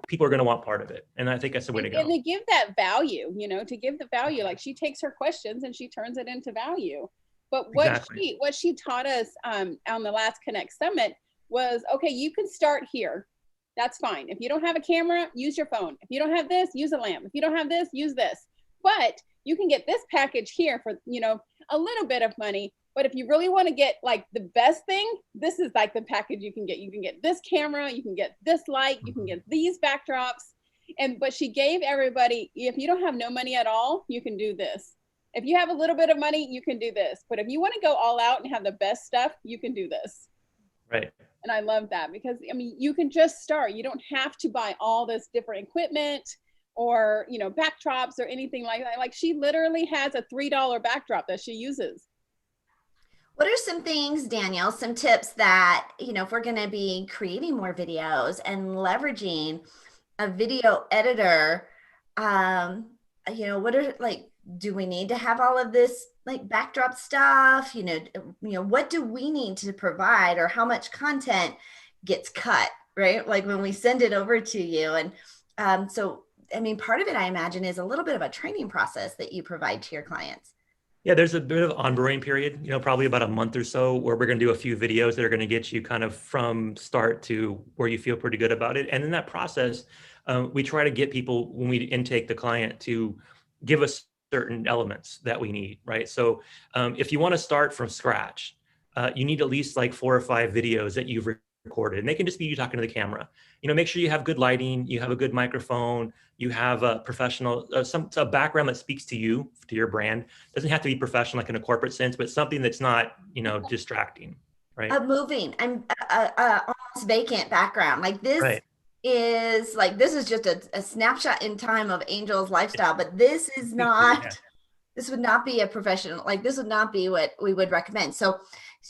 People are going to want part of it. And I think that's the way to go. And to give that value, to give the value, like she takes her questions and she turns it into value. But what she taught us on the last Connect Summit was, okay, you can start here. That's fine. If you don't have a camera, use your phone. If you don't have this, use a lamp. If you don't have this, use this. But you can get this package here for, a little bit of money. But if you really want to get like the best thing, this is like the package you can get. You can get this camera, you can get this light, you can get these backdrops. But she gave everybody, if you don't have no money at all, you can do this. If you have a little bit of money, you can do this. But if you want to go all out and have the best stuff, you can do this. Right. And I love that because, you can just start. You don't have to buy all this different equipment or, backdrops or anything like that. Like she literally has a $3 backdrop that she uses. What are some things, Danielle, some tips that, if we're going to be creating more videos and leveraging a video editor, what are do we need to have all of this like backdrop stuff? What do we need to provide, or how much content gets cut, right? Like when we send it over to you. And so, I mean, part of it, I imagine, is a little bit of a training process that you provide to your clients. Yeah, there's a bit of onboarding period, probably about a month or so, where we're going to do a few videos that are going to get you kind of from start to where you feel pretty good about it. And in that process, we try to get people, when we intake the client, to give us certain elements that we need, right? So if you want to start from scratch, you need at least like 4 or 5 videos that you've recorded. And they can just be you talking to the camera. Make sure you have good lighting, you have a good microphone, you have a professional, a background that speaks to you, to your brand. Doesn't have to be professional like in a corporate sense, but something that's not, distracting, right? Moving. I'm almost vacant background. Like Right. this is just a snapshot in time of Angel's lifestyle, but this is Speaks to you, yeah. not, this would not be a professional, like this would not be what we would recommend. So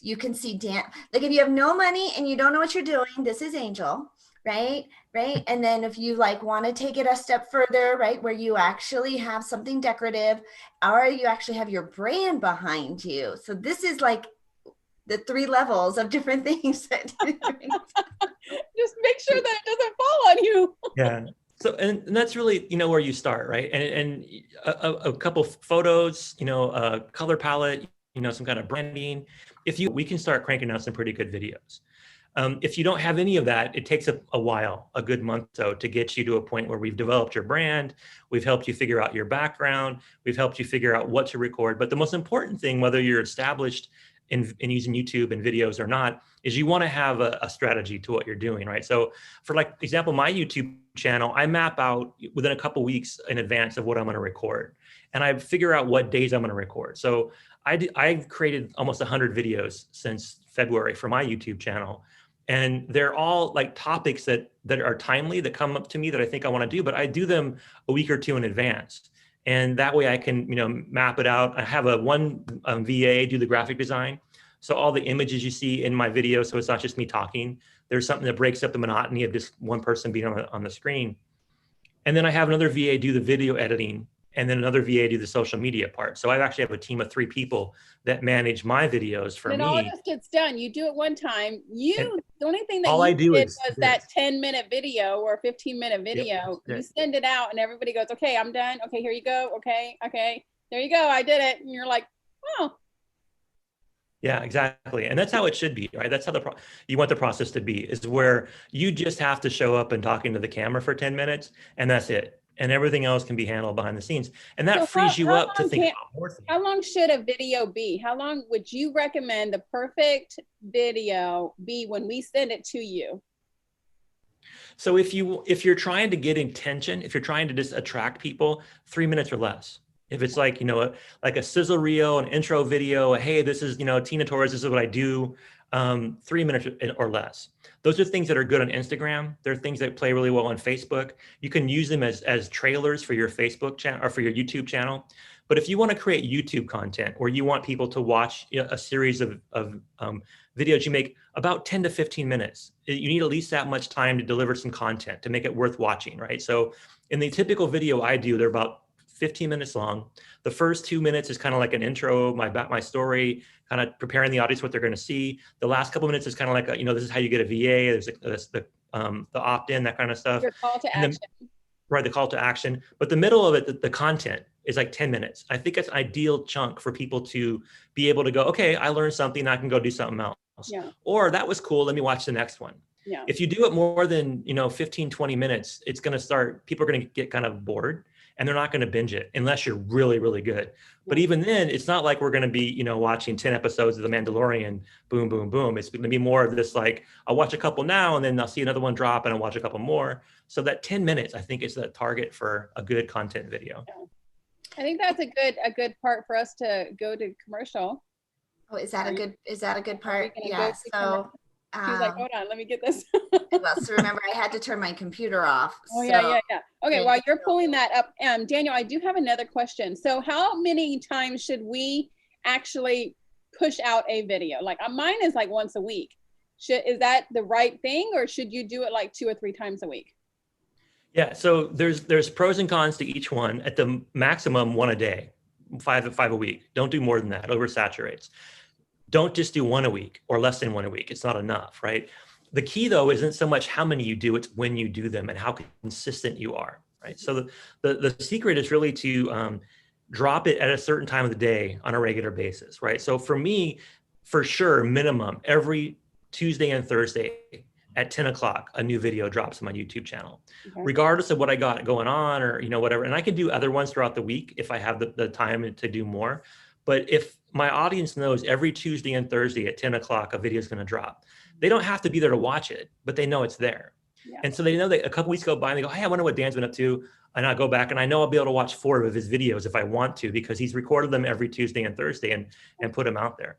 you can see Dan, like if you have no money and you don't know what you're doing, this is Angel, right? Right. And then if you like want to take it a step further, right, where you actually have something decorative or you actually have your brand behind you. So this is like the 3 levels of different things that Just make sure that it doesn't fall on you. Yeah. So, and that's really, where you start, right? And a couple photos, a color palette, some kind of branding. We can start cranking out some pretty good videos. If you don't have any of that, it takes a while, a good month or so, to get you to a point where we've developed your brand, we've helped you figure out your background, we've helped you figure out what to record. But the most important thing, whether you're established in using YouTube and videos or not, is you want to have a strategy to what you're doing, right? So for like example, my YouTube channel, I map out within a couple weeks in advance of what I'm going to record. And I figure out what days I'm going to record. So I've created almost 100 videos since February for my YouTube channel. And they're all like topics that are timely, that come up to me that I think I want to do, but I do them a week or 2 in advance. And that way I can, map it out. I have one VA do the graphic design. So all the images you see in my video, so it's not just me talking, there's something that breaks up the monotony of just one person being on the screen. And then I have another VA do the video editing, and then another VA do the social media part. So I actually have a team of 3 people that manage my videos for and me. all of this gets done. You do it one time. The only thing that all you I do did is was that 10-minute video or 15-minute video. Yep. You send it out and everybody goes, okay, I'm done. Okay, here you go. Okay, there you go. I did it. And you're like, oh. Yeah, exactly. And that's how it should be, right? That's how you want the process to be, is where you just have to show up and talking to the camera for 10 minutes and that's it. And everything else can be handled behind the scenes. And that frees you up to think about more things. How long should a video be? How long would you recommend the perfect video be when we send it to you? So if you're trying to get attention, if you're trying to just attract people, 3 minutes or less. If it's like, like a sizzle reel, an intro video, hey, this is, Tina Torres, this is what I do, 3 minutes or less. Those are things that are good on Instagram. They're things that play really well on Facebook. You can use them as trailers for your Facebook channel or for your YouTube channel. But if you want to create YouTube content where you want people to watch a series of videos, you make about 10 to 15 minutes. You need at least that much time to deliver some content to make it worth watching, right? So in the typical video I do, they're about 15 minutes long. The first 2 minutes is kind of like an intro, my story, kind of preparing the audience what they're going to see. The last couple of minutes is kind of like, this is how you get a VA. There's the opt-in, that kind of stuff. Your call to action. Right, the call to action. But the middle of it, the content is like 10 minutes. I think it's an ideal chunk for people to be able to go, okay, I learned something, I can go do something else. Yeah. Or that was cool, let me watch the next one. Yeah. If you do it more than 15, 20 minutes, it's going to start, people are going to get kind of bored and they're not going to binge it unless you're really, really good. But even then, it's not like we're going to be, watching 10 episodes of The Mandalorian, boom, boom, boom. It's going to be more of this, like, I'll watch a couple now and then I'll see another one drop and I'll watch a couple more. So that 10 minutes, I think, is the target for a good content video. Yeah. I think that's a good part for us to go to commercial. Oh, is that a good part? Yeah. So she's like, hold on, let me get this. well, so remember, I had to turn my computer off. Oh, yeah. Okay, while you're pulling that up, Daniel, I do have another question. So how many times should we actually push out a video? Like mine is like once a week. Is that the right thing, or should you do it like 2 or 3 times a week? Yeah, so there's pros and cons to each one. At the maximum, 1 a day, 5 a week. Don't do more than that, oversaturates. Don't just do 1 a week or less than 1 a week. It's not enough, right? the key though isn't so much how many you do, it's when you do them and how consistent you are, right? So the secret is really to drop it at a certain time of the day on a regular basis, right? So for me, for sure, minimum every Tuesday and Thursday at 10 o'clock, a new video drops on my YouTube channel, regardless of what I got going on or, whatever. And I can do other ones throughout the week if I have the time to do more. But if my audience knows every Tuesday and Thursday at 10 o'clock, a video is going to drop, they don't have to be there to watch it, but they know it's there. Yeah. And so they know that a couple weeks go by and they go, hey, I wonder what Dan's been up to. And I'll go back and I know I'll be able to watch 4 of his videos if I want to, because he's recorded them every Tuesday and Thursday and put them out there.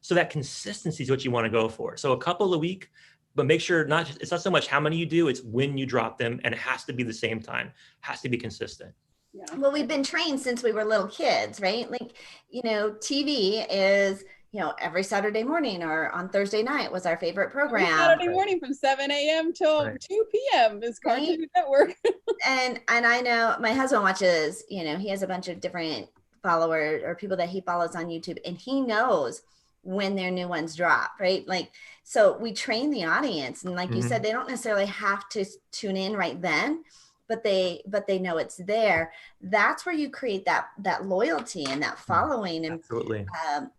So that consistency is what you want to go for. So a couple a week, but make sure it's not so much how many you do, it's when you drop them, and it has to be the same time, it has to be consistent. Yeah. Well, we've been trained since we were little kids, right? Like, TV is, every Saturday morning or on Thursday night was our favorite program. Every Saturday morning from 7 a.m. till 2 p.m. is Cartoon Network. and I know my husband watches, he has a bunch of different followers or people that he follows on YouTube, and he knows when their new ones drop, right? Like, so we train the audience, and like you said, they don't necessarily have to tune in right then, but they know it's there. That's where you create that loyalty and that following. And absolutely.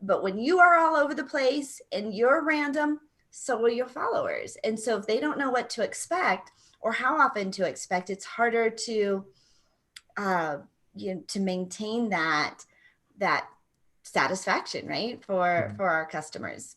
But when you are all over the place and you're random, so are your followers. And so if they don't know what to expect or how often to expect, it's harder to maintain that satisfaction, right, for our customers.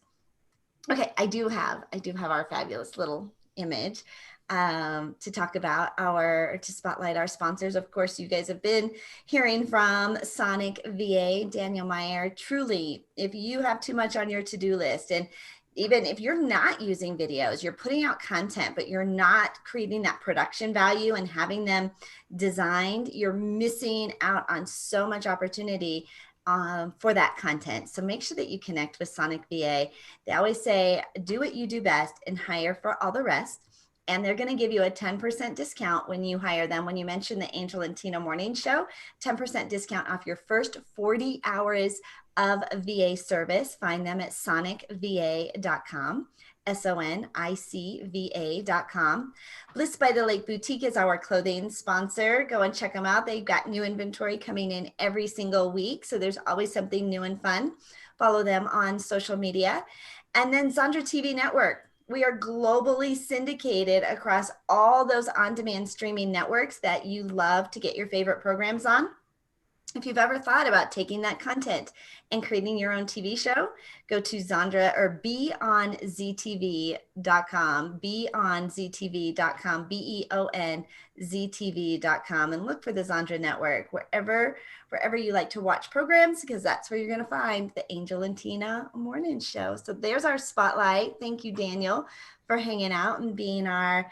Okay, I do have our fabulous little image to talk about to spotlight our sponsors. Of course, you guys have been hearing from Sonic VA, Daniel Meyer. Truly, if you have too much on your to-do list, and even if you're not using videos, you're putting out content, but you're not creating that production value and having them designed, you're missing out on so much opportunity for that content. So make sure that you connect with Sonic VA. They always say, do what you do best and hire for all the rest. And they're going to give you a 10% discount when you hire them. When you mention the Angel and Tina Morning Show, 10% discount off your first 40 hours of VA service. Find them at sonicva.com. sonicva.com. Bliss by the Lake Boutique is our clothing sponsor. Go and check them out. They've got new inventory coming in every single week, so there's always something new and fun. Follow them on social media. And then Zandra TV Network. We are globally syndicated across all those on-demand streaming networks that you love to get your favorite programs on. If you've ever thought about taking that content and creating your own TV show, go to Zandra or beonztv.com, beonztv.com, beonztv.com, and look for the Zandra Network wherever you like to watch programs, because that's where you're going to find the Angel and Tina Morning Show. So there's our spotlight. Thank you, Daniel, for hanging out and being our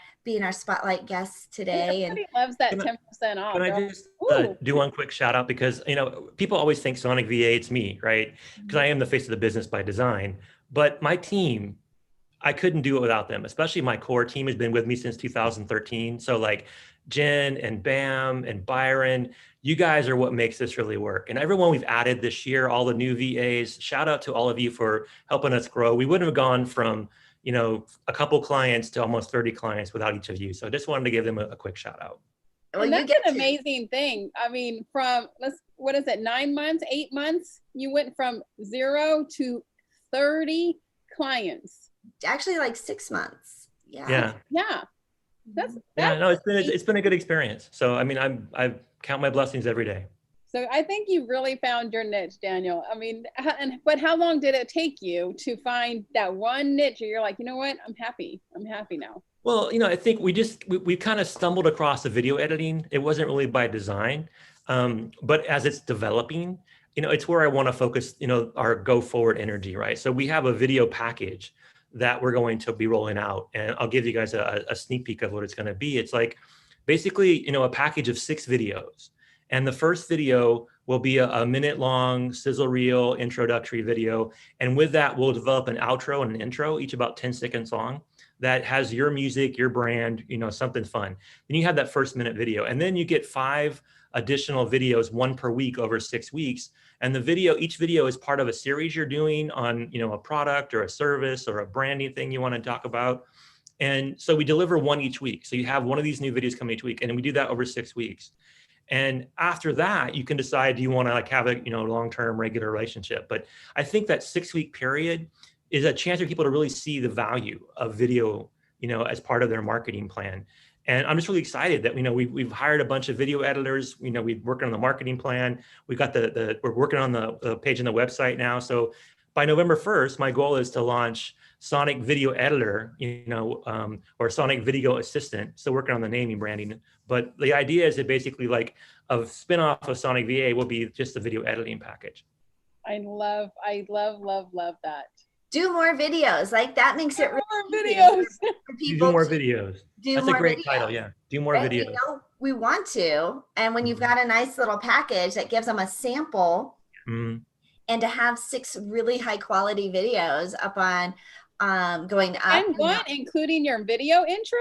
spotlight guest today. Everybody loves that 10% off. Can I just do one quick shout out? Because, people always think Sonic VA, it's me, right? Because I am the face of the business by design. But my team, I couldn't do it without them, especially my core team has been with me since 2013. So like Jen and Bam and Byron, you guys are what makes this really work. And everyone we've added this year, all the new VAs, shout out to all of you for helping us grow. We wouldn't have gone from a couple clients to almost 30 clients without each of you. So I just wanted to give them a quick shout out. Well, that's an amazing thing. I mean, from 9 months, 8 months, you went from 0 to 30 clients. Actually, like 6 months. Yeah. It's been a good experience. So I mean, I count my blessings every day. So I think you really found your niche, Daniel. I mean, but how long did it take you to find that one niche where you're like, you know what, I'm happy now? Well, I think we kind of stumbled across the video editing. It wasn't really by design, but as it's developing, it's where I want to focus, our go forward energy, right? So we have a video package that we're going to be rolling out, and I'll give you guys a sneak peek of what it's going to be. It's like basically, a package of 6 videos. And the first video will be a minute long sizzle reel introductory video. And with that, we'll develop an outro and an intro, each about 10 seconds long, that has your music, your brand, something fun. Then you have that first minute video. And then you get 5 additional videos, 1 per week over 6 weeks. And each video is part of a series you're doing on, a product or a service or a branding thing you want to talk about. And so we deliver one each week. So you have one of these new videos coming each week, and we do that over 6 weeks. And after that, you can decide, do you want to like have a, you know, long-term regular relationship? But I think that 6-week period is a chance for people to really see the value of video, you know, as part of their marketing plan. And I'm just really excited that, you know, we've hired a bunch of video editors. You know, we're working on the marketing plan. We've got we're working on the page on the website now. So by November 1st, my goal is to launch Sonic Video Editor, you know, or Sonic Video Assistant. Still working on the naming branding. But the idea is that basically like a spinoff of Sonic VA will be just the video editing package. I love that. Do more videos. Like that makes it More really videos. for people Do more to videos. do That's more a great videos, title. Yeah. Do more right? videos. We know we want to. And when you've got a nice little package that gives them a sample, and to have 6 really high quality videos up on going up. And what, including your video intro?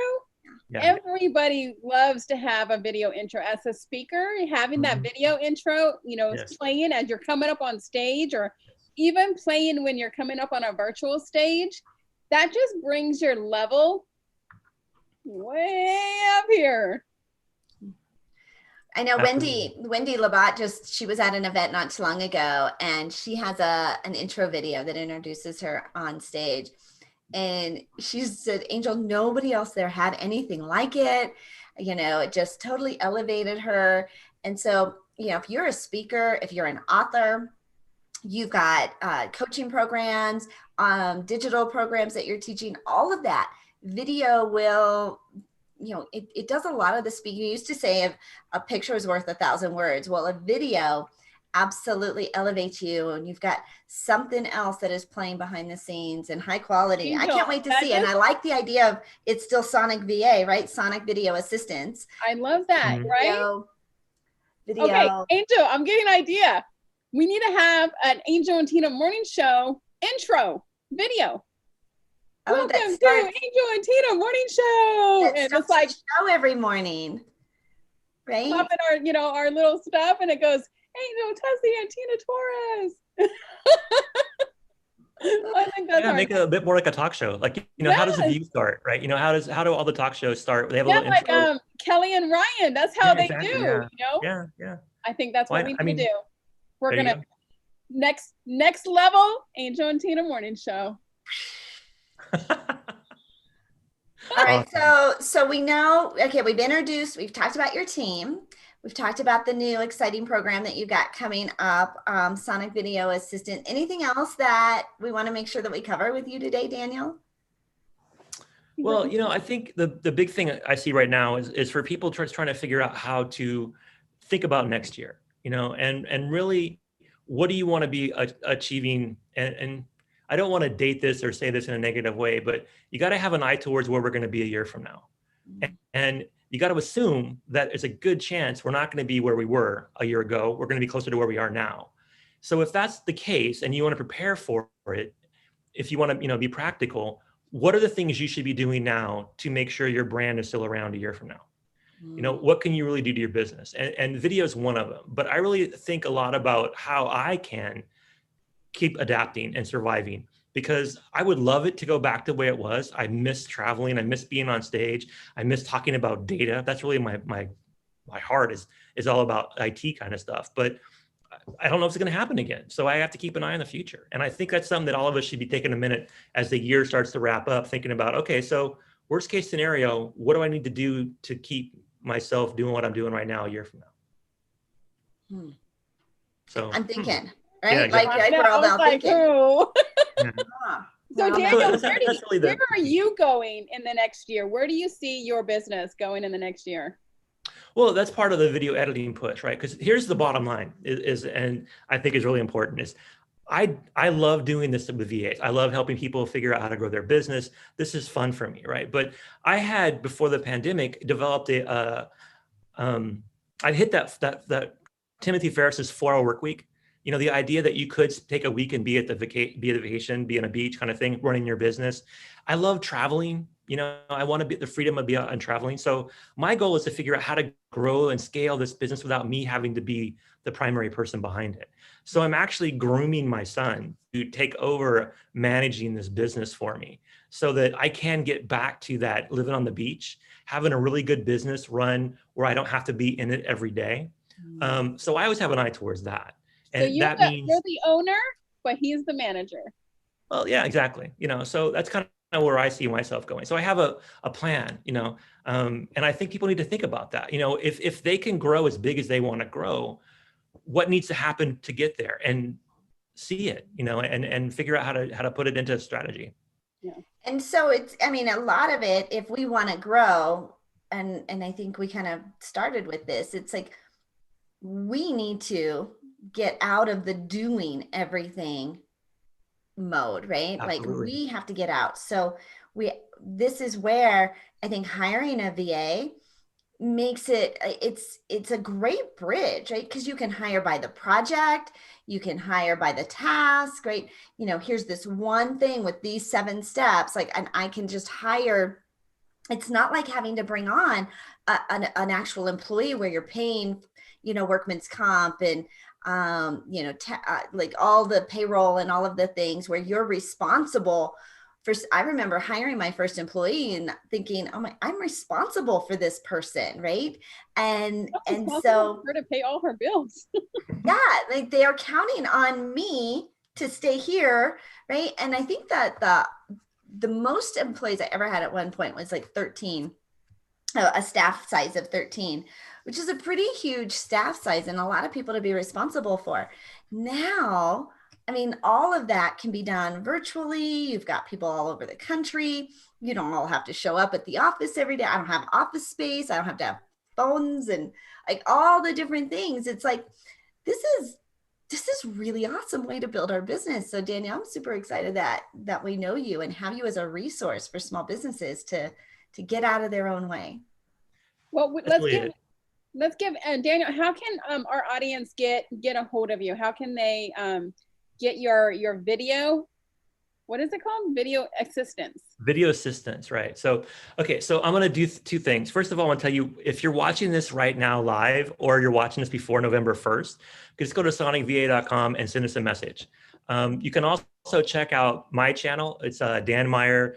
Yeah. Everybody loves to have a video intro. As a speaker, having that video intro, you know, playing as you're coming up on stage, or even playing when you're coming up on a virtual stage, that just brings your level way up here. I know Wendy Labatt she was at an event not too long ago, and she has an intro video that introduces her on stage. And she said, Angel, nobody else there had anything like it. You know, it just totally elevated her. And so, you know, if you're a speaker, if you're an author, you've got coaching programs, digital programs that you're teaching, all of that video will, you know, it does a lot of the speaking. You used to say a picture is worth 1,000 words. Well, a video absolutely elevates you, and you've got something else that is playing behind the scenes and high quality. I can't wait to see. And I like the idea of it's still Sonic VA, right? Sonic Video Assistance. I love that, right? Video. Okay, Angel, I'm getting an idea. We need to have an Angel and Tina morning show intro video. Welcome to Angel and Tina morning show. And it's like show every morning, right? Popping our, you know, our little stuff, and it goes, Angel Tessie and Tina Torres. I think that's make it a bit more like a talk show. Like, you know, how does the view start, right? You know, how do all the talk shows start? They have a little like intro. Kelly and Ryan. That's how they do. You know. Yeah. I think that's what we need to do. We're gonna next level Angel and Tina morning show. All right, so we know. Okay, we've talked about your team. We've talked about the new exciting program that you got coming up, Sonic Video Assistant. Anything else that we want to make sure that we cover with you today, Daniel? Well, you know, I think the big thing I see right now is for people trying to figure out how to think about next year, you know, and really, what do you want to be achieving? And I don't want to date this or say this in a negative way, but you got to have an eye towards where we're going to be a year from now. And you got to assume that it's a good chance we're not going to be where we were a year ago. We're going to be closer to where we are now. So if that's the case and you want to prepare for it, if you want to, you know, be practical, what are the things you should be doing now to make sure your brand is still around a year from now? You know, what can you really do to your business? And video is one of them. But I really think a lot about how I can keep adapting and surviving, because I would love it to go back to the way it was. I miss traveling. I miss being on stage. I miss talking about data. That's really my heart is all about IT kind of stuff. But I don't know if it's going to happen again. So I have to keep an eye on the future. And I think that's something that all of us should be taking a minute as the year starts to wrap up, thinking about, okay, so worst case scenario, what do I need to do to keep myself doing what I'm doing right now a year from now? So I'm thinking, right? Yeah, exactly. Like we're all now thinking. So Daniel, where are you going in the next year? Where do you see your business going in the next year? Well, that's part of the video editing push, right? Because here's the bottom line is, and I think is really important, is I love doing this with VAs. I love helping people figure out how to grow their business. This is fun for me, right? But I had, before the pandemic, developed I'd hit that Timothy Ferriss's 4-hour work week. You know, the idea that you could take a week and be at the vacation, be on a beach kind of thing, running your business. I love traveling. You know, I want to be the freedom of be out and traveling. So my goal is to figure out how to grow and scale this business without me having to be the primary person behind it. So I'm actually grooming my son to take over managing this business for me so that I can get back to that living on the beach, having a really good business run where I don't have to be in it every day. So I always have an eye towards that. So And that means you're the owner, but he's the manager. well, yeah, exactly. So that's kind of where I see myself going. So I have a plan, and I think people need to think about that. If they can grow as big as they want to grow, what needs to happen to get there and see it, and figure out how to put it into a strategy. Yeah. And so I mean, a lot of it, if we want to grow, and I think we kind of started with this, it's like we need to get out of the doing everything mode, right? Absolutely. Like we have to get out. So this is where I think hiring a VA makes it's a great bridge, right? Because you can hire by the project, you can hire by the task, right? Here's this one thing with these 7 steps, like, and I can just hire. It's not like having to bring on an actual employee where you're paying, workman's comp and like all the payroll and all of the things where you're responsible for. I remember hiring my first employee and thinking, oh my, I'm responsible for this person, right? And so for her to pay all her bills. yeah, like they are counting on me to stay here, right? And I think that the most employees I ever had at one point was like 13, a staff size of 13, which is a pretty huge staff size and a lot of people to be responsible for. Now, I mean, all of that can be done virtually. You've got people all over the country. You don't all have to show up at the office every day. I don't have office space. I don't have to have phones and like all the different things. It's like, this is really awesome way to build our business. So Danielle, I'm super excited that we know you and have you as a resource for small businesses to get out of their own way. Well, let's give Daniel, how can our audience get a hold of you? How can they get your video? What is it called? Video assistance. Video assistance, right. So, okay, so I'm going to do 2 things. First of all, I want to tell you, if you're watching this right now live, or you're watching this before November 1st, just go to sonicva.com and send us a message. You can also check out my channel. It's Dan Meyer,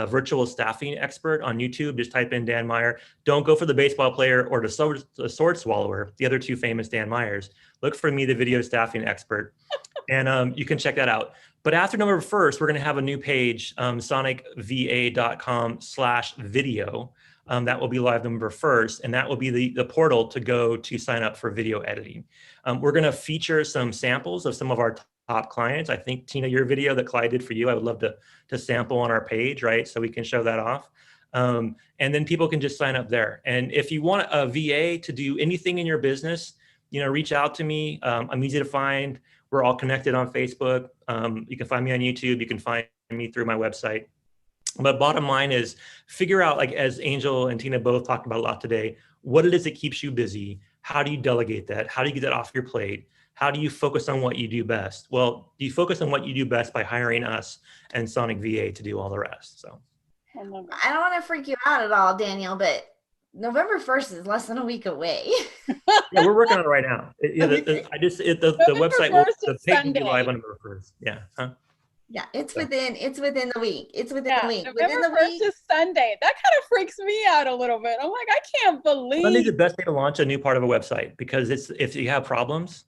virtual staffing expert on YouTube. Just type in Dan Meyer. Don't go for the baseball player or the sword swallower, the other 2 famous Dan Meyers. Look for me, the video staffing expert. And you can check that out. But after November 1st, we're going to have a new page, sonicva.com/video. That will be live November 1st. And that will be the portal to go to sign up for video editing. We're going to feature some samples of some of our top clients. I think, Tina, your video that Clyde did for you, I would love to sample on our page, right? So we can show that off. And then people can just sign up there. And if you want a VA to do anything in your business, reach out to me. I'm easy to find. We're all connected on Facebook. You can find me on YouTube. You can find me through my website. But bottom line is figure out, like as Angel and Tina both talked about a lot today, what it is that keeps you busy. How do you delegate that? How do you get that off your plate? How do you focus on what you do best? Well, you focus on what you do best by hiring us and Sonic VA to do all the rest. So I don't want to freak you out at all, Daniel, but November 1st is less than a week away. Yeah, we're working on it right now. The website, the page will be live on November 1st. Yeah. Huh? Yeah, it's within the week. It's within the week. November within the 1st week is Sunday. That kind of freaks me out a little bit. I'm like, I can't believe. Sunday's the best day to launch a new part of a website because if you have problems,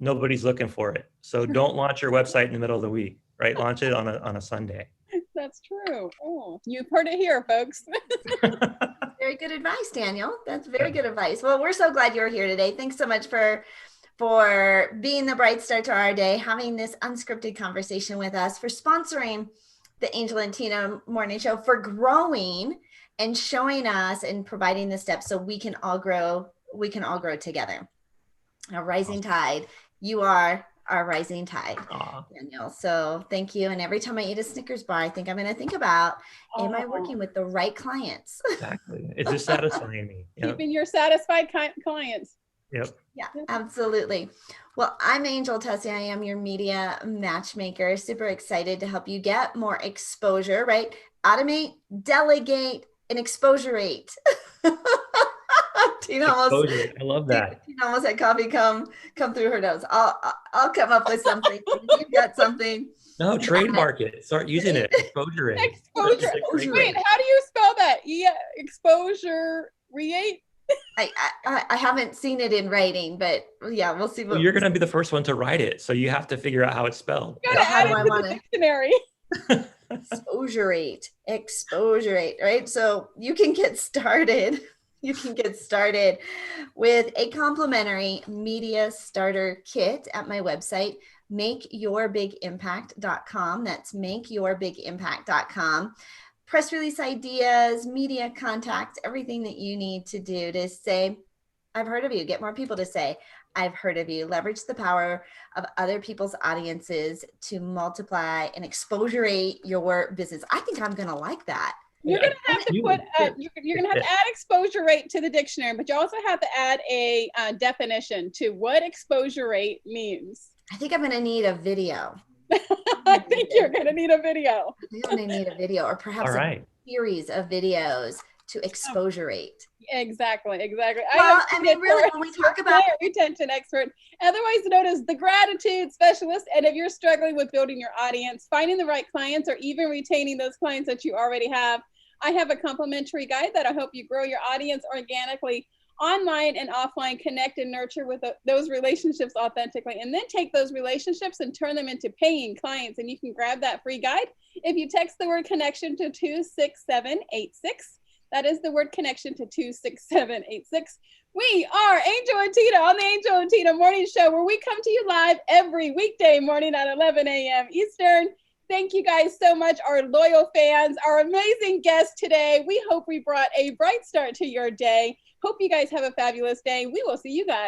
nobody's looking for it. So don't launch your website in the middle of the week, right? Launch it on a Sunday. That's true. Oh, you've heard it here, folks. Very good advice, Daniel. That's very good advice. Well, we're so glad you're here today. Thanks so much for being the bright star to our day, having this unscripted conversation with us, for sponsoring the Angel and Tina Morning Show, for growing and showing us and providing the steps so we can all grow. We can all grow together. A rising tide. You are our rising tide, Daniel. So thank you. And every time I eat a Snickers bar, I think I'm going to think about, am I working with the right clients? Exactly. It's just satisfying me. Yep. Keeping your satisfied clients. Yep. Yeah, absolutely. Well, I'm Angel Tessie. I am your media matchmaker. Super excited to help you get more exposure, right? Automate, delegate, and exposure rate. Tina almost, Exposure. I love that. Tina almost had coffee come through her nose. I'll come up with something. You've got something. No, trademark it. Start using it. Exposure rate. Exposure. Exposure Wait, rate. how do you spell that? Yeah, exposure rate. I haven't seen it in writing, but yeah, we'll see. Well, you're going to be the first one to write it. So you have to figure out how it's spelled. You gotta How add do it I to want the to? dictionary. Exposure rate, right? So you can get started. You can get started with a complimentary media starter kit at my website, makeyourbigimpact.com. That's makeyourbigimpact.com. Press release ideas, media contacts, everything that you need to do to say, I've heard of you. Get more people to say, I've heard of you. Leverage the power of other people's audiences to multiply and exposure your business. I think I'm going to like that. You're gonna have to put you're gonna have to add exposure rate to the dictionary, but you also have to add a definition to what exposure rate means. I think I'm going to need a video. I think you're gonna need a video. I think I'm going to need a video, or perhaps a series of videos to exposure rate. Exactly. Well, I mean, really, when we talk about retention expert, otherwise known as the gratitude specialist, and if you're struggling with building your audience, finding the right clients, or even retaining those clients that you already have, I have a complimentary guide that'll help you grow your audience organically, online and offline, connect and nurture with those relationships authentically, and then take those relationships and turn them into paying clients. And you can grab that free guide if you text the word connection to 26786. That is the word connection to 26786. We are Angel and Tina on the Angel and Tina Morning Show, where we come to you live every weekday morning at 11 a.m. Eastern. Thank you guys so much, our loyal fans, our amazing guests today. We hope we brought a bright start to your day. Hope you guys have a fabulous day. We will see you guys